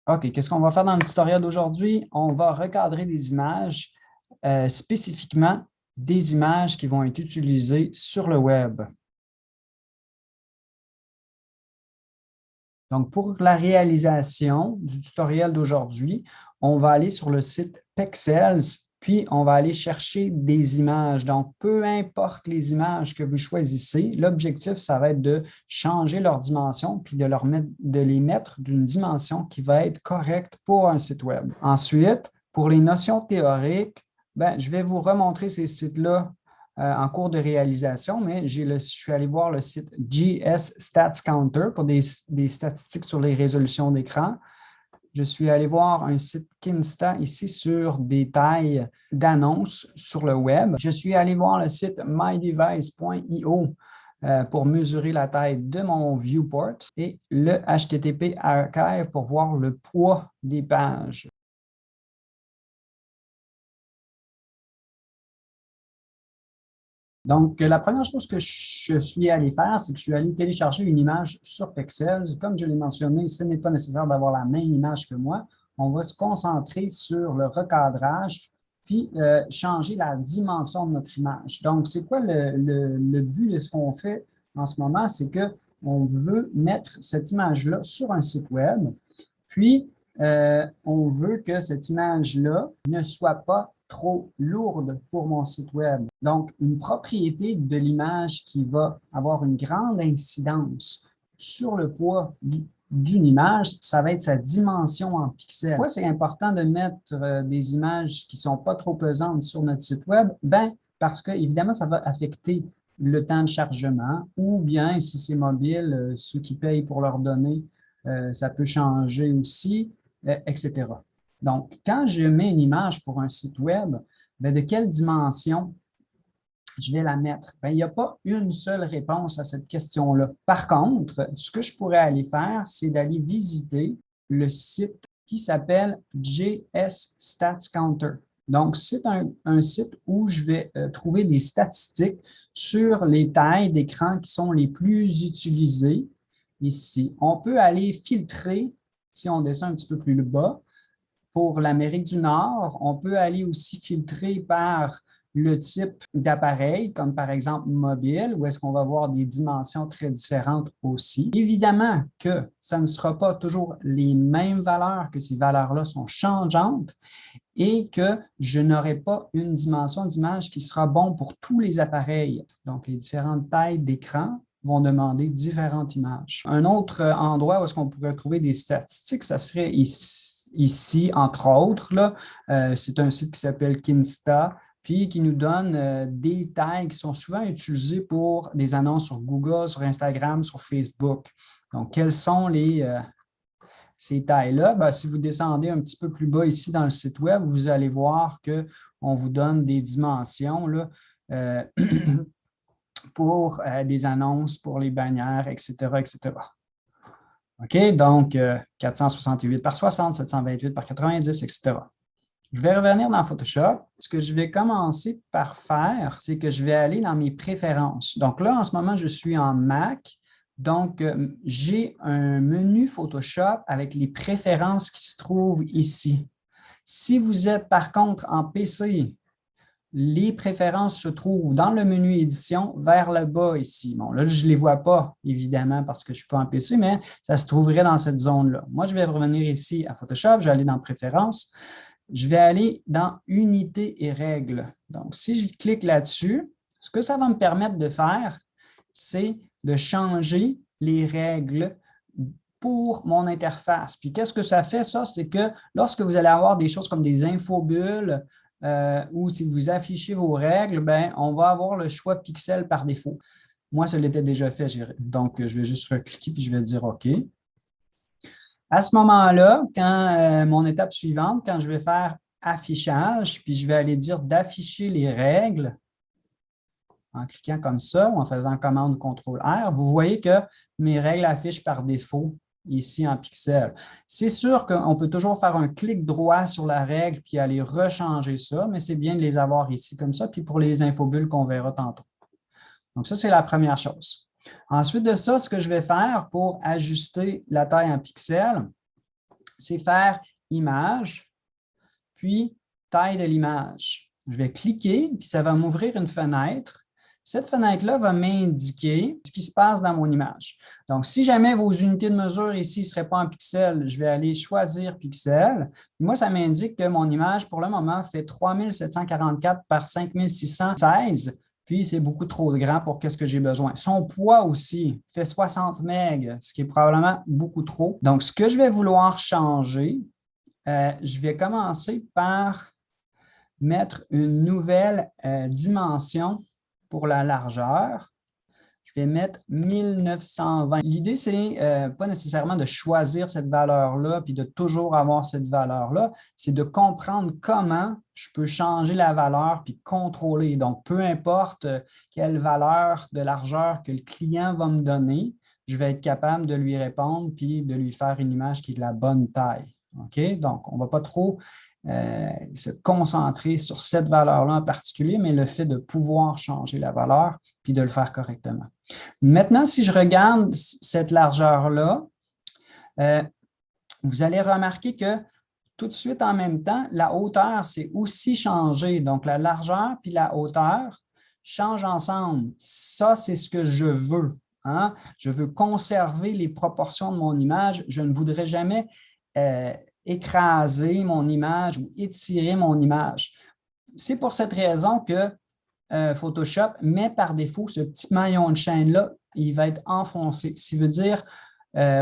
OK, qu'est-ce qu'on va faire dans le tutoriel d'aujourd'hui? On va recadrer des images, spécifiquement des images qui vont être utilisées sur le web. Donc, pour la réalisation du tutoriel d'aujourd'hui, on va aller sur le site Pexels, puis on va aller chercher des images. Donc, peu importe les images que vous choisissez, l'objectif, ça va être de changer leur dimension, puis de les mettre d'une dimension qui va être correcte pour un site web. Ensuite, pour les notions théoriques, je vais vous remontrer ces sites-là en cours de réalisation, mais je suis allé voir le site GS Stats Counter pour des statistiques sur les résolutions d'écran. Je suis allé voir un site Kinsta ici sur des tailles d'annonces sur le web. Je suis allé voir le site mydevice.io pour mesurer la taille de mon viewport et le HTTP Archive pour voir le poids des pages. Donc, la première chose que je suis allé faire, c'est que je suis allé télécharger une image sur Pexels. Comme je l'ai mentionné, ce n'est pas nécessaire d'avoir la même image que moi. On va se concentrer sur le recadrage, puis changer la dimension de notre image. Donc, c'est quoi le but de ce qu'on fait en ce moment? C'est qu'on veut mettre cette image-là sur un site web, puis on veut que cette image-là ne soit pas trop lourde pour mon site web. Donc, une propriété de l'image qui va avoir une grande incidence sur le poids d'une image, ça va être sa dimension en pixels. Pourquoi c'est important de mettre des images qui ne sont pas trop pesantes sur notre site web? Parce que, évidemment, ça va affecter le temps de chargement ou bien, si c'est mobile, ceux qui payent pour leurs données, ça peut changer aussi, etc. Donc, quand je mets une image pour un site web, de quelle dimension je vais la mettre? Il n'y a pas une seule réponse à cette question-là. Par contre, ce que je pourrais aller faire, c'est d'aller visiter le site qui s'appelle JS Stats Counter. Donc, c'est un site où je vais trouver des statistiques sur les tailles d'écran qui sont les plus utilisées ici. On peut aller filtrer, si on descend un petit peu plus bas, pour l'Amérique du Nord, on peut aller aussi filtrer par le type d'appareil, comme par exemple mobile, où est-ce qu'on va avoir des dimensions très différentes aussi. Évidemment que ça ne sera pas toujours les mêmes valeurs, que ces valeurs-là sont changeantes et que je n'aurai pas une dimension d'image qui sera bon pour tous les appareils. Donc, les différentes tailles d'écran vont demander différentes images. Un autre endroit où est-ce qu'on pourrait trouver des statistiques, ça serait ici entre autres. C'est un site qui s'appelle Kinsta, puis qui nous donne des tailles qui sont souvent utilisées pour des annonces sur Google, sur Instagram, sur Facebook. Donc, quelles sont ces tailles-là? Si vous descendez un petit peu plus bas ici dans le site web, vous allez voir qu'on vous donne des dimensions là, pour des annonces, pour les bannières, etc., etc. OK, donc 468 par 60, 728 par 90, etc. Je vais revenir dans Photoshop. Ce que je vais commencer par faire, c'est que je vais aller dans mes préférences. Donc là, en ce moment, je suis en Mac. Donc, j'ai un menu Photoshop avec les préférences qui se trouvent ici. Si vous êtes par contre en PC, les préférences se trouvent dans le menu édition vers le bas ici. Bon, là, je ne les vois pas, évidemment, parce que je ne suis pas en PC, mais ça se trouverait dans cette zone-là. Moi, je vais revenir ici à Photoshop, je vais aller dans Préférences. Je vais aller dans Unités et règles. Donc, si je clique là-dessus, ce que ça va me permettre de faire, c'est de changer les règles pour mon interface. Puis, qu'est-ce que ça fait, ça? C'est que lorsque vous allez avoir des choses comme des infobulles, ou si vous affichez vos règles, on va avoir le choix pixel par défaut. Moi, ça l'était déjà fait, donc je vais juste recliquer puis je vais dire OK. À ce moment-là, quand mon étape suivante, quand je vais faire affichage, puis je vais aller dire d'afficher les règles, en cliquant comme ça ou en faisant commande CTRL-R, vous voyez que mes règles affichent par défaut ici en pixels. C'est sûr qu'on peut toujours faire un clic droit sur la règle puis aller rechanger ça, mais c'est bien de les avoir ici comme ça, puis pour les infobulles qu'on verra tantôt. Donc ça, c'est la première chose. Ensuite de ça, ce que je vais faire pour ajuster la taille en pixels, c'est faire Image, puis taille de l'image. Je vais cliquer, puis ça va m'ouvrir une fenêtre. Cette fenêtre-là va m'indiquer ce qui se passe dans mon image. Donc, si jamais vos unités de mesure ici ne seraient pas en pixels, je vais aller choisir pixels. Moi, ça m'indique que mon image, pour le moment, fait 3744 par 5616. Puis, c'est beaucoup trop grand pour ce que j'ai besoin. Son poids aussi fait 60 MB, ce qui est probablement beaucoup trop. Donc, ce que je vais vouloir changer, je vais commencer par mettre une nouvelle dimension pour la largeur. Je vais mettre 1920. L'idée, ce n'est pas nécessairement de choisir cette valeur-là puis de toujours avoir cette valeur-là, c'est de comprendre comment je peux changer la valeur puis contrôler. Donc, peu importe quelle valeur de largeur que le client va me donner, je vais être capable de lui répondre puis de lui faire une image qui est de la bonne taille. OK? Donc, on ne va pas trop se concentrer sur cette valeur-là en particulier, mais le fait de pouvoir changer la valeur puis de le faire correctement. Maintenant, si je regarde cette largeur-là, vous allez remarquer que tout de suite en même temps, la hauteur s'est aussi changée. Donc, la largeur puis la hauteur changent ensemble. Ça, c'est ce que je veux. Hein? Je veux conserver les proportions de mon image. Je ne voudrais jamais écraser mon image ou étirer mon image. C'est pour cette raison que Photoshop met par défaut ce petit maillon de chaîne-là, il va être enfoncé, ce qui veut dire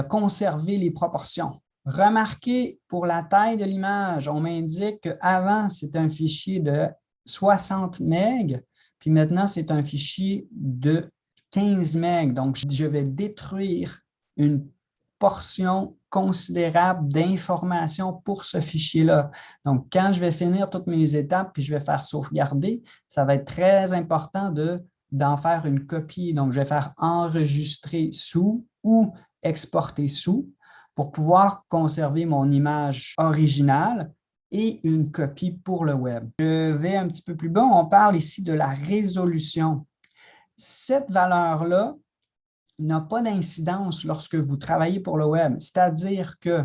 conserver les proportions. Remarquez, pour la taille de l'image, on m'indique qu'avant, c'est un fichier de 60 MB, puis maintenant, c'est un fichier de 15 MB. Donc, je vais détruire une portion considérable d'informations pour ce fichier-là. Donc, quand je vais finir toutes mes étapes puis je vais faire sauvegarder, ça va être très important d'en faire une copie. Donc, je vais faire enregistrer sous ou exporter sous pour pouvoir conserver mon image originale et une copie pour le web. Je vais un petit peu plus bas. On parle ici de la résolution. Cette valeur-là n'a pas d'incidence lorsque vous travaillez pour le web. C'est-à-dire que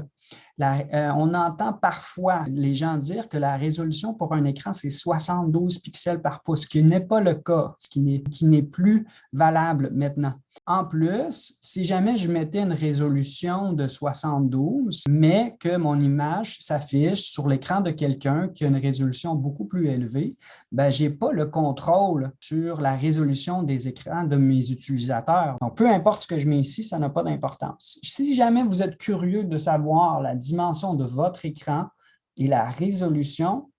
on entend parfois les gens dire que la résolution pour un écran, c'est 72 pixels par pouce, ce qui n'est pas le cas, ce qui n'est plus valable maintenant. En plus, si jamais je mettais une résolution de 72, mais que mon image s'affiche sur l'écran de quelqu'un qui a une résolution beaucoup plus élevée, ben, je n'ai pas le contrôle sur la résolution des écrans de mes utilisateurs. Donc, peu importe ce que je mets ici, ça n'a pas d'importance. Si jamais vous êtes curieux de savoir la dimension de votre écran et la résolution,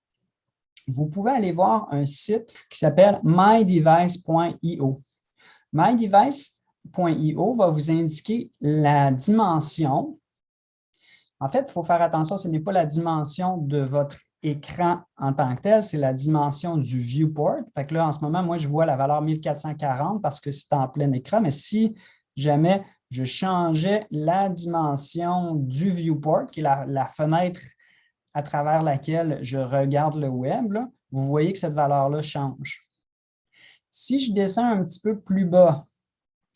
vous pouvez aller voir un site qui s'appelle mydevice.io. mydevice.io va vous indiquer la dimension. En fait, il faut faire attention, ce n'est pas la dimension de votre écran en tant que tel, c'est la dimension du viewport. Fait que là, en ce moment, moi, je vois la valeur 1440 parce que c'est en plein écran, mais si jamais je changeais la dimension du viewport, qui est la fenêtre à travers laquelle je regarde le web, là, vous voyez que cette valeur-là change. Si je descends un petit peu plus bas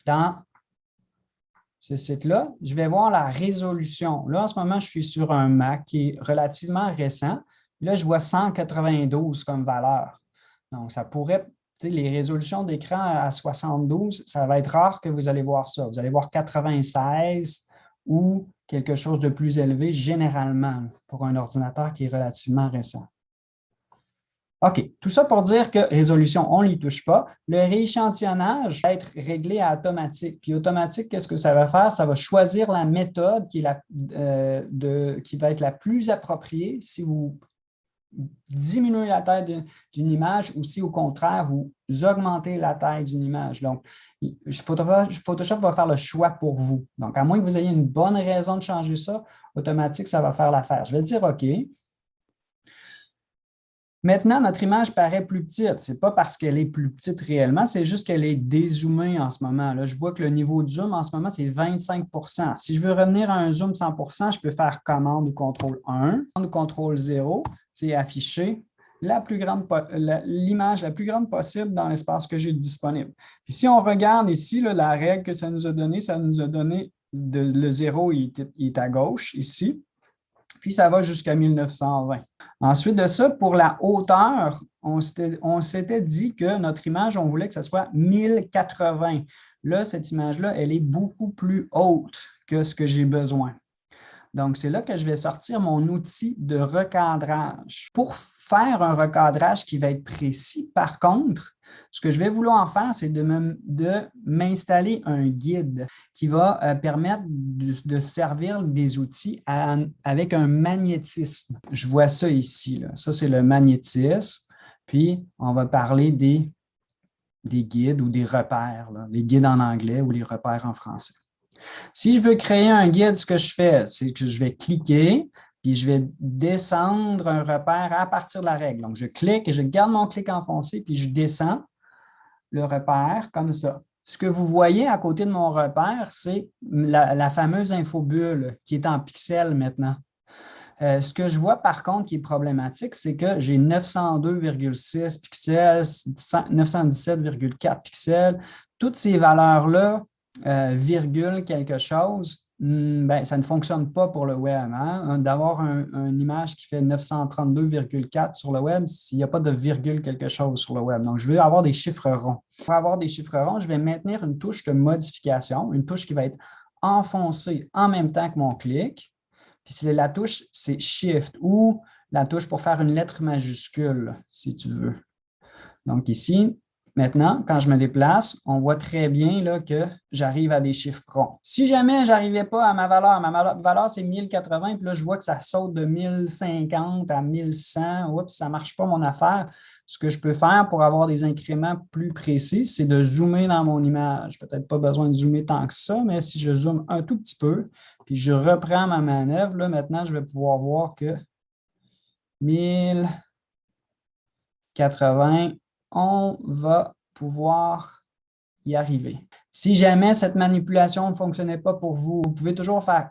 dans ce site-là, je vais voir la résolution. Là, en ce moment, je suis sur un Mac qui est relativement récent. Là, je vois 192 comme valeur. Donc, ça pourrait, les résolutions d'écran à 72, ça va être rare que vous allez voir ça. Vous allez voir 96 ou quelque chose de plus élevé, généralement, pour un ordinateur qui est relativement récent. OK, tout ça pour dire que résolution, on ne l'y touche pas. Le rééchantillonnage va être réglé à automatique. Puis automatique, qu'est-ce que ça va faire? Ça va choisir la méthode qui va être la plus appropriée si vous diminuez la taille d'une image ou si au contraire, vous augmentez la taille d'une image. Donc, Photoshop va faire le choix pour vous. Donc, à moins que vous ayez une bonne raison de changer ça, automatique, ça va faire l'affaire. Je vais dire OK. Maintenant, notre image paraît plus petite. Ce n'est pas parce qu'elle est plus petite réellement, c'est juste qu'elle est dézoomée en ce moment. Là, je vois que le niveau de zoom en ce moment, c'est 25 %. Si je veux revenir à un zoom 100 %, je peux faire commande ou CTRL 1. Ou CTRL 0, c'est afficher l'image la plus grande possible dans l'espace que j'ai disponible. Puis si on regarde ici, là, la règle que ça nous a donné le 0 il est à gauche ici. Puis, ça va jusqu'à 1920. Ensuite de ça, pour la hauteur, on s'était dit que notre image, on voulait que ça soit 1080. Là, cette image-là, elle est beaucoup plus haute que ce que j'ai besoin. Donc, c'est là que je vais sortir mon outil de recadrage. Pour faire un recadrage qui va être précis, par contre, ce que je vais vouloir faire, c'est de m'installer un guide qui va permettre de servir des outils avec un magnétisme. Je vois ça ici, là. Ça, c'est le magnétisme. Puis, on va parler des guides ou des repères, là, les guides en anglais ou les repères en français. Si je veux créer un guide, ce que je fais, c'est que je vais cliquer, puis je vais descendre un repère à partir de la règle. Donc, je clique et je garde mon clic enfoncé, puis je descends le repère comme ça. Ce que vous voyez à côté de mon repère, c'est la fameuse infobulle qui est en pixels maintenant. Ce que je vois par contre qui est problématique, c'est que j'ai 902,6 pixels, 917,4 pixels. Toutes ces valeurs-là, virgule quelque chose, ben, ça ne fonctionne pas pour le web. Hein? D'avoir une image qui fait 932,4 sur le web, s'il n'y a pas de virgule quelque chose sur le web. Donc, je veux avoir des chiffres ronds. Pour avoir des chiffres ronds, je vais maintenir une touche de modification, une touche qui va être enfoncée en même temps que mon clic. Puis si la touche, c'est Shift ou la touche pour faire une lettre majuscule, si tu veux. Donc ici, maintenant, quand je me déplace, on voit très bien là, que j'arrive à des chiffres ronds. Si jamais je n'arrivais pas à ma valeur c'est 1080, puis là, je vois que ça saute de 1050 à 1100. Oups, ça ne marche pas mon affaire. Ce que je peux faire pour avoir des incréments plus précis, c'est de zoomer dans mon image. Peut-être pas besoin de zoomer tant que ça, mais si je zoome un tout petit peu, puis je reprends ma manœuvre, là, maintenant, je vais pouvoir voir que 1080, on va pouvoir y arriver. Si jamais cette manipulation ne fonctionnait pas pour vous, vous pouvez toujours faire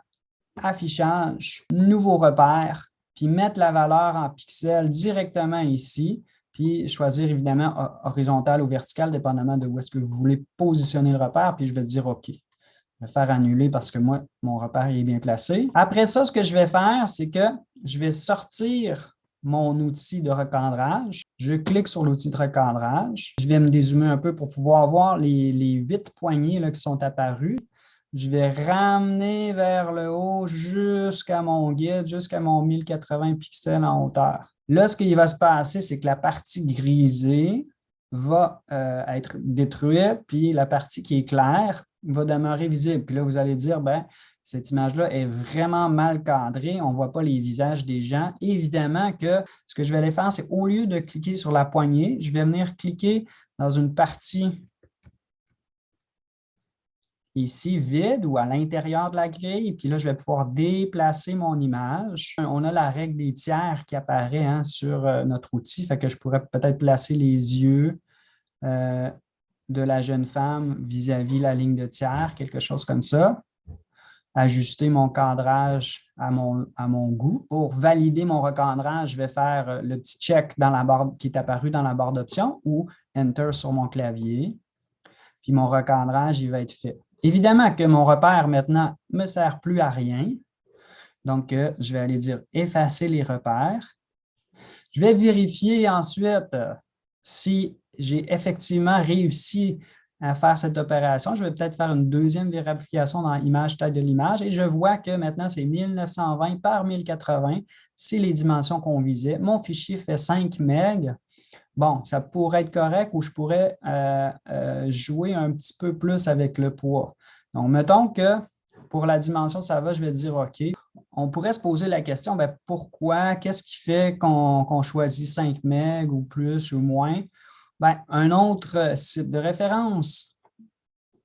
affichage, nouveau repère, puis mettre la valeur en pixels directement ici, puis choisir évidemment horizontal ou vertical, dépendamment de où est-ce que vous voulez positionner le repère, puis je vais dire OK. Je vais faire annuler parce que moi, mon repère est bien placé. Après ça, ce que je vais faire, c'est que je vais sortir mon outil de recadrage. Je clique sur l'outil de recadrage. Je vais me dézoomer un peu pour pouvoir voir les 8 poignées là, qui sont apparues. Je vais ramener vers le haut jusqu'à mon guide, jusqu'à mon 1080 pixels en hauteur. Là, ce qui va se passer, c'est que la partie grisée va être détruite, puis la partie qui est claire va demeurer visible. Puis là, vous allez dire, ben, cette image-là est vraiment mal cadrée, on ne voit pas les visages des gens. Évidemment que ce que je vais aller faire, c'est au lieu de cliquer sur la poignée, je vais venir cliquer dans une partie ici vide ou à l'intérieur de la grille. Puis là, je vais pouvoir déplacer mon image. On a la règle des tiers qui apparaît hein, sur notre outil, fait que je pourrais peut-être placer les yeux de la jeune femme vis-à-vis la ligne de tiers, quelque chose comme ça. Ajuster mon cadrage à mon goût. Pour valider mon recadrage, je vais faire le petit check dans la barre qui est apparu dans la barre d'options ou Enter sur mon clavier. Puis mon recadrage, il va être fait. Évidemment que mon repère maintenant ne me sert plus à rien. Donc, je vais aller dire effacer les repères. Je vais vérifier ensuite si j'ai effectivement réussi à faire cette opération. Je vais peut-être faire une deuxième vérification dans image taille de l'image et je vois que maintenant, c'est 1920 par 1080. C'est les dimensions qu'on visait. Mon fichier fait 5 MB. Bon, ça pourrait être correct ou je pourrais jouer un petit peu plus avec le poids. Donc, mettons que pour la dimension, ça va, je vais dire OK. On pourrait se poser la question, bien, pourquoi? Qu'est-ce qui fait qu'on choisit 5 MB ou plus ou moins? Bien, un autre site de référence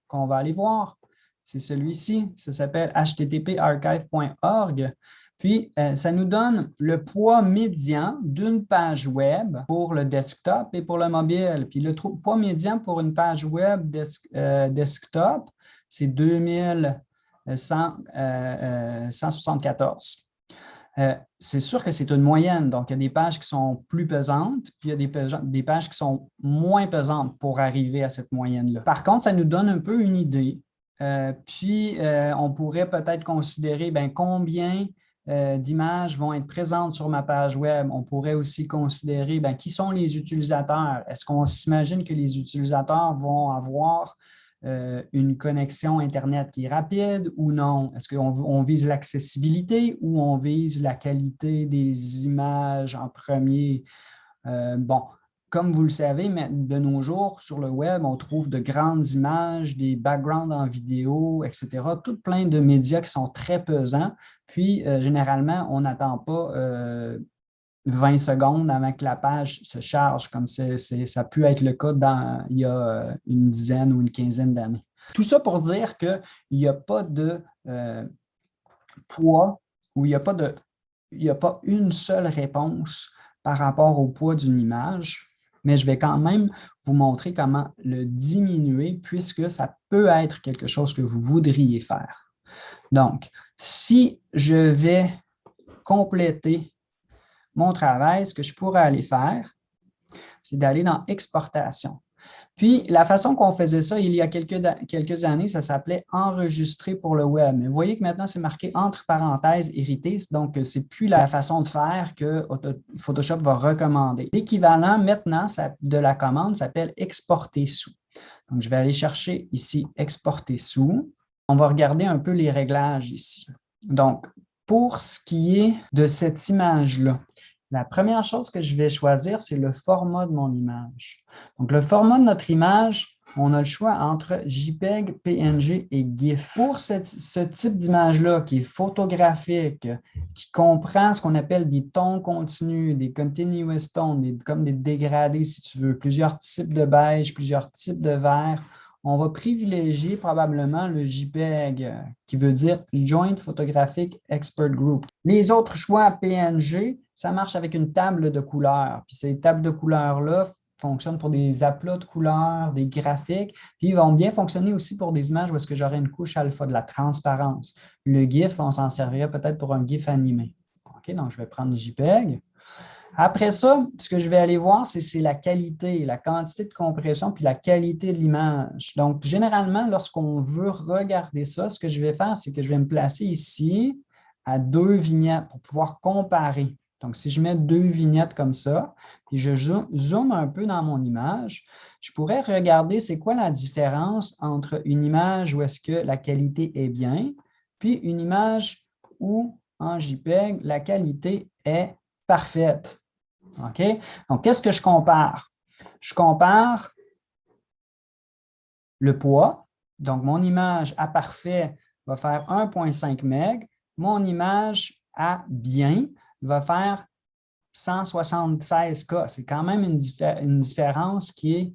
qu'on va aller voir, c'est celui-ci. Ça s'appelle http://archive.org. Puis, ça nous donne le poids médian d'une page web pour le desktop et pour le mobile. Puis, le poids médian pour une page web desktop, c'est 2174. C'est sûr que c'est une moyenne. Donc, il y a des pages qui sont plus pesantes, puis il y a des pages qui sont moins pesantes pour arriver à cette moyenne-là. Par contre, ça nous donne un peu une idée. On pourrait peut-être considérer combien d'images vont être présentes sur ma page web. On pourrait aussi considérer qui sont les utilisateurs. Est-ce qu'on s'imagine que les utilisateurs vont avoir une connexion Internet qui est rapide ou non? Est-ce qu'on vise l'accessibilité ou on vise la qualité des images en premier? Comme vous le savez, de nos jours, sur le web, on trouve de grandes images, des backgrounds en vidéo, etc., tout plein de médias qui sont très pesants. Puis, généralement, on n'attend pas 20 secondes avant que la page se charge, comme ça a pu être le cas il y a une dizaine ou une quinzaine d'années. Tout ça pour dire qu'il n'y a pas de poids ou il n'y a pas une seule réponse par rapport au poids d'une image, mais je vais quand même vous montrer comment le diminuer puisque ça peut être quelque chose que vous voudriez faire. Donc, si je vais compléter mon travail, ce que je pourrais aller faire, c'est d'aller dans « Exportation ». Puis, la façon qu'on faisait ça, il y a quelques années, ça s'appelait « Enregistrer pour le web ». Mais vous voyez que maintenant, c'est marqué entre parenthèses « Hérité », donc ce n'est plus la façon de faire que Photoshop va recommander. L'équivalent maintenant de la commande s'appelle « Exporter sous ». Donc, je vais aller chercher ici « Exporter sous ». On va regarder un peu les réglages ici. Donc, pour ce qui est de cette image-là, la première chose que je vais choisir, c'est le format de mon image. Donc, le format de notre image, on a le choix entre JPEG, PNG et GIF. Pour ce type d'image-là, qui est photographique, qui comprend ce qu'on appelle des tons continus, des continuous tones, comme des dégradés, si tu veux, plusieurs types de beige, plusieurs types de vert, on va privilégier probablement le JPEG, qui veut dire Joint Photographic Expert Group. Les autres choix PNG, ça marche avec une table de couleurs. Puis ces tables de couleurs-là fonctionnent pour des aplats de couleurs, des graphiques, puis ils vont bien fonctionner aussi pour des images où est-ce que j'aurai une couche alpha, de la transparence. Le GIF, on s'en servirait peut-être pour un GIF animé. OK, donc je vais prendre JPEG. Après ça, ce que je vais aller voir, c'est la qualité, la quantité de compression, puis la qualité de l'image. Donc, généralement, lorsqu'on veut regarder ça, ce que je vais faire, c'est que je vais me placer ici à 2 vignettes pour pouvoir comparer. Donc, si je mets 2 vignettes comme ça, puis je zoome un peu dans mon image, je pourrais regarder c'est quoi la différence entre une image où est-ce que la qualité est bien, puis une image où, en JPEG, la qualité est parfaite. OK? Donc, qu'est-ce que je compare? Je compare le poids. Donc, mon image à parfait va faire 1,5 MB. Mon image à bien va faire 176 K. C'est quand même une différence qui est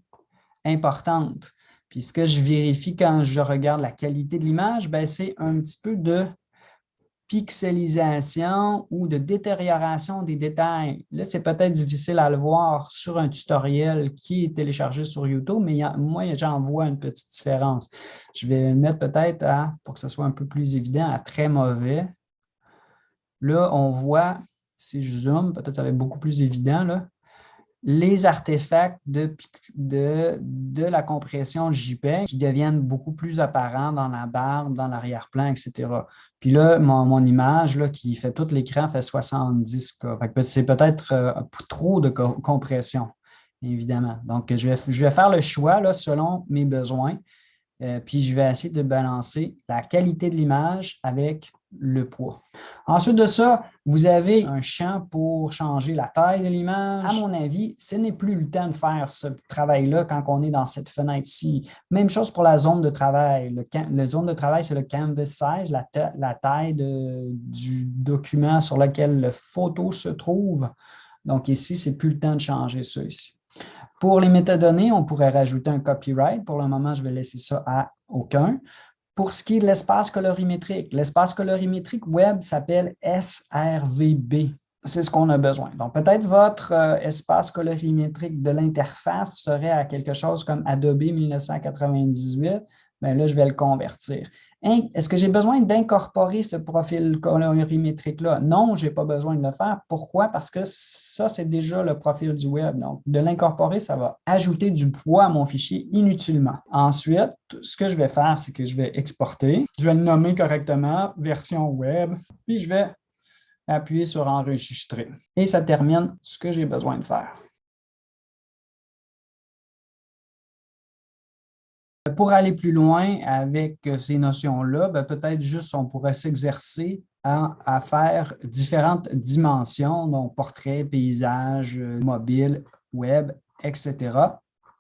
importante. Puis, ce que je vérifie quand je regarde la qualité de l'image, c'est un petit peu de pixelisation ou de détérioration des détails. Là, c'est peut-être difficile à le voir sur un tutoriel qui est téléchargé sur YouTube, mais moi, j'en vois une petite différence. Je vais le mettre peut-être pour que ce soit un peu plus évident, à très mauvais. Là, on voit, si je zoome, peut-être ça va être beaucoup plus évident, là, les artefacts de la compression JPEG qui deviennent beaucoup plus apparents dans la barbe, dans l'arrière-plan, etc. Puis là, mon image là, qui fait tout l'écran fait 70K. C'est peut-être trop de compression, évidemment. Donc, je vais faire le choix là, selon mes besoins. Puis, je vais essayer de balancer la qualité de l'image avec le poids. Ensuite de ça, vous avez un champ pour changer la taille de l'image. À mon avis, ce n'est plus le temps de faire ce travail-là quand on est dans cette fenêtre-ci. Même chose pour la zone de travail. La zone de travail, c'est le canvas size, la taille du document sur lequel la photo se trouve. Donc ici, ce n'est plus le temps de changer ça ici. Pour les métadonnées, on pourrait rajouter un copyright. Pour le moment, je vais laisser ça à aucun. Pour ce qui est de l'espace colorimétrique web s'appelle SRVB. C'est ce qu'on a besoin. Donc, peut-être votre espace colorimétrique de l'interface serait à quelque chose comme Adobe 1998. Bien là, je vais le convertir. Est-ce que j'ai besoin d'incorporer ce profil colorimétrique-là? Non, je n'ai pas besoin de le faire. Pourquoi? Parce que ça, c'est déjà le profil du web. Donc, de l'incorporer, ça va ajouter du poids à mon fichier inutilement. Ensuite, ce que je vais faire, c'est que je vais exporter. Je vais le nommer correctement, version web. Puis, je vais appuyer sur enregistrer. Et ça termine ce que j'ai besoin de faire. Pour aller plus loin avec ces notions-là, peut-être juste on pourrait s'exercer à faire différentes dimensions, donc portrait, paysage, mobile, web, etc.,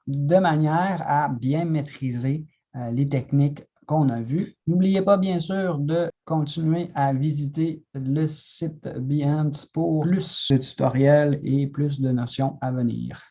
de manière à bien maîtriser les techniques qu'on a vues. N'oubliez pas, bien sûr, de continuer à visiter le site Behance pour plus de tutoriels et plus de notions à venir.